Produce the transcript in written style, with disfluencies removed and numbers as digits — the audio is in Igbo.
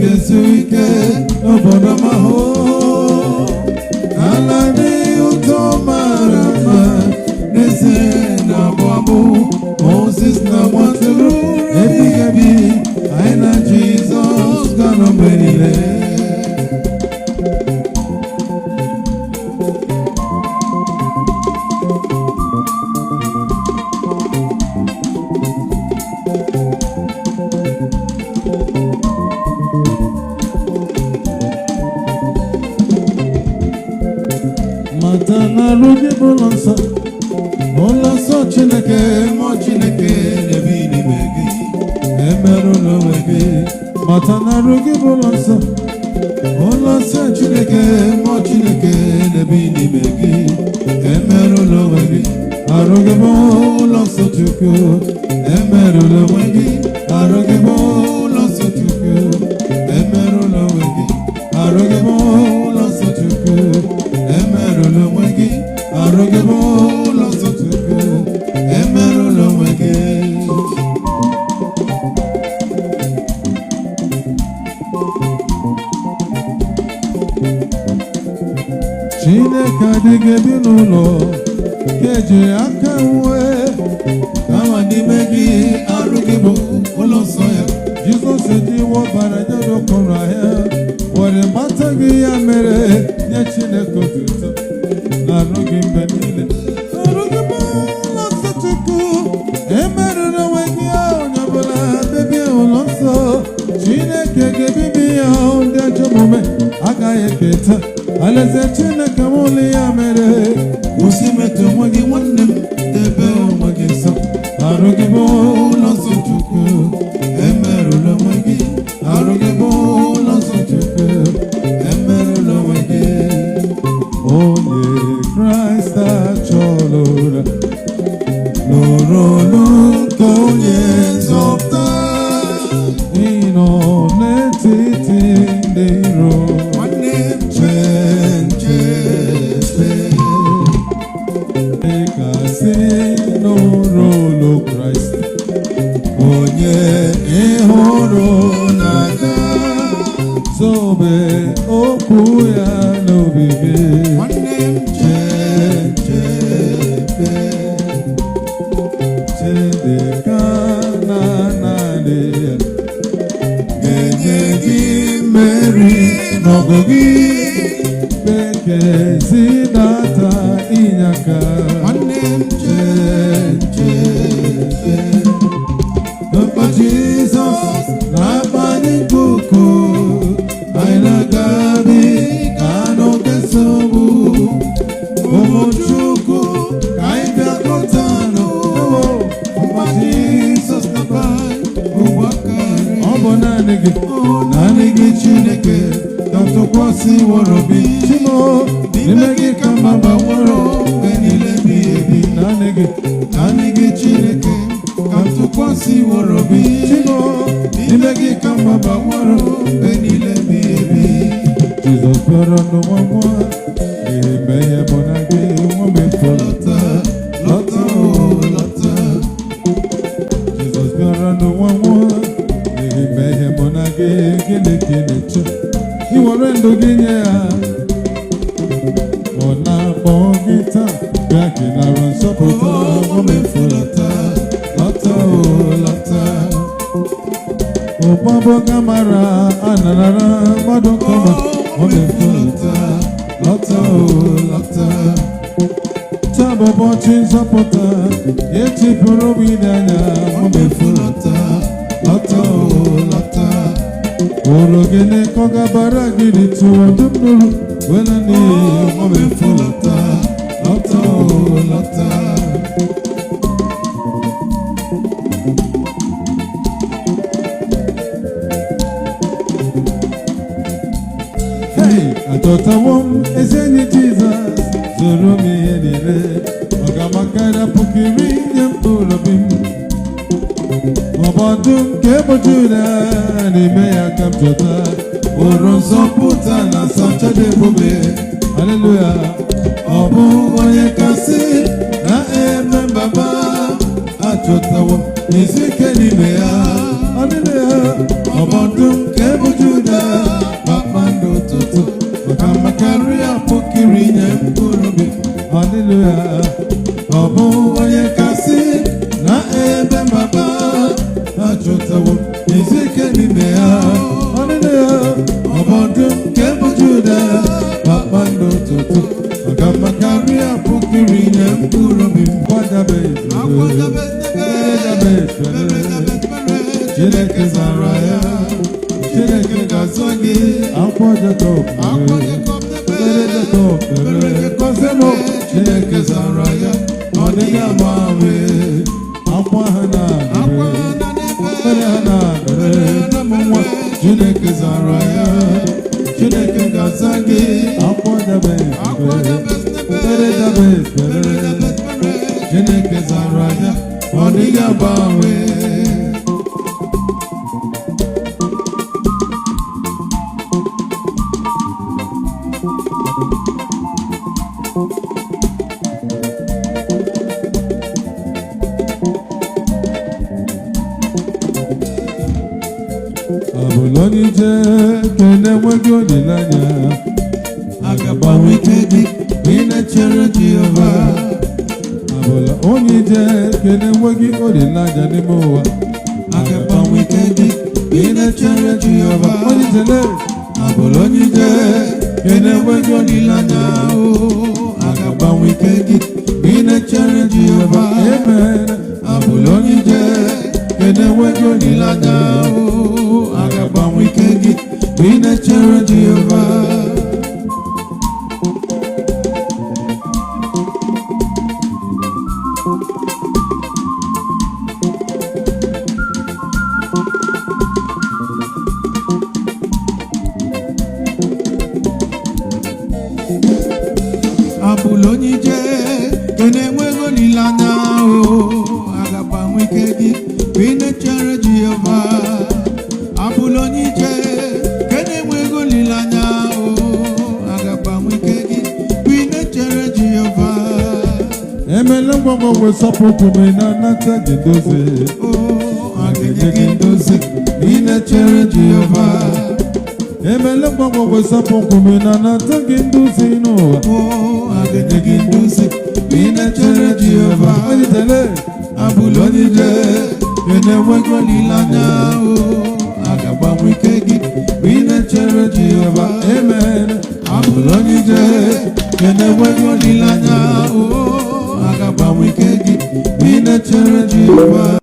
Egesuike n'obodo mahụ ala dị ụtọ mara mma n'eze na abụ Moses na nwatụrụ ebighị ebi anyị na Jizọs ga-anọ mgbe niile. Mata na rugi ụlọ nsọ Chineke mmụọ Chineke na-ebi n'ime gị emerụla onwe gị. Mata na rugi ụlọ nsọ Chineke mmụọ Chineke na-ebi n'ime gị emerụla onwe gị. Arụghị m ụlọ nsọ Chukwu emerụla onwe gị. Arụghị m ụlọ nsọ Chukwu emerụla onwe gị. Arụghị m ụlọ nsọ Chukwu emerụla onwe gị. Arụghị m ụlọ nsọ Chukwu emerụla onwe gị. Chineke adịghị ebi n'ụlọ keji aka wee kama n'ime gị. Arụghị m ụlọ nsọ ya. Jizọs ejiwo ọbara jedokọrọ ahịa were mata gị, ya mere nye Chineke otuto na arụghị mgbe niile. Arụghị m ụlọ nsọ Chukwu emerụla onwe gị. Onye ọbụla bebie ụlọ nsọ Chineke ga-ebibi ya. Ndị ajọ omume agaghị eketa alaeze Chineke m ụlọ. Ya mere kwụsị metụ onwe gị nwanne m, debe onwe gị nsọ. Arụghị m ụlọ nsọ Chukwu emerụla onwe gị. Arụghị m ụlọ nsọ Chukwu emerụla onwe gị. Onye Kraịst achọrọ lụrụ ọlụ nke onye nzọpụta. Ịnọ n'etiti ndị iro nwanne m chebe kasị n'ụrụ ụlọ Kraịst onye ịhụrụ n'anya. Zobe okwu ya n'obi gị nwanne m chebe Chineke na naanị ya ga-enye gị mmeri n'ọgụ gị. Bekee zidata ịnyaka nwanne m chebe mkpa Jizọs na-akpali nkuku anyị na-agabi ka n'oge nsogbu. Ụmụ Chukwu ka anyị bịakọta n'ụwa mkpa Jizọs na-akpali ụgbọkarị. Ọ bụ naanị gị Chineke ka tụkwasị wọrọ obi. Chimo n'ime gị ka mma gbanwere mgbe niile bi ebi. Naanị gị Chineke ka tụkwasị wọrọ obi. Chimo n'ime gị ka mma gbanwere mgbe niile bi ebi. Jizọs bịara n'ụwa nwa eme ihe bụ na gị nwa mmefu lọta lọta o lọta. Jizọs bịara n'ụwa nwa eme ihe bụ na gị gịnị ka ị na-eche. I were ndụ gị nye ya. Ọ na-akpọ gị taa bịa ka ị nara nsọpụta. Nwa mmefu lọta lọta o lọta. Ụgbọbọ gamara anarara mmadụ nkọma. Nwa mmefu lọta lọta o lọta. Taa bụ ụbọchị nzọpụta etipụrụ obi dị anya. Nwa mmefu lọta lọta o lọta. Oro gịnị ka ọ gabara gị n'ịtụwa dum nụrụ wela n'ihi. Nwa mmefu lọta lọta o lọta. Achọtawo m ezi enyi Jizọs zụrụ m ihe niile. Ọ ga-amakarị puku iri nye mkpụrụ obi m. Ọbọdụ nke ebojuda n'ime ya ka m chọta uru nzọpụta na nsacha ebube. Haleluya. Ọ bụ onye kasị na-eme mbaba. Achọtawo izu ike n'ime ya. Haleluya. Ọbọdụ nke ebojuda Chineke ga-azọ gị. Akwa Jacob Akwa Jacob mere kọsemo Chineke zara ya ọ dịghị agbanwe. akwa ha na nwa Chineke zara ya Chineke ga-aza gị. akwa Jabez Chineke zara ya ọ dịghị agbanwe. abụla onye ije ka na-enweghị olileanya A ga-agbanwe ike gị ma ị na-echere Jehova. abụla onye ije ka na-enweghị olileanya n'ime ụwa A ga-agbanwe ike gị ma ị na-echere Jehova. onye ijele Abụla onye ije ka na-enweghị olileanya. A ga-agbanwe ike gị ma ị na-echere Jehova. amen Abụla onye ije ka na-enweghị olileanya. A ga-agbanwe ike gị ma ị na-echere Jehova. Abụla onye ije ka na-enweghị olileanya. A ga-agbanwe ike gị ma ị na-echere Jehova. Abụla onye ije ka na-enweghị olileanya. A ga-agbanwe ike gị ma ị na-echere Jehova. emela ngwangwa wesapụpụ ma ị na-anata gị dozie A ga-enye gị ndozi ma ị na-echere Jehova. emela ngwangwa wesapụpụ ma ị na-anata gị nduzi n'ụwa A ga-enye gị ndozi ma ị na-echere Jehova. onye ijele Abụla onye ije ka na-enweghị olileanya. A ga-agbanwe ike gị ma ị na-echere Jehova. amen Abụla onye ije ka na-enweghị olileanya. A ga-agbanwe ike gị ma ị na-echere Jehova.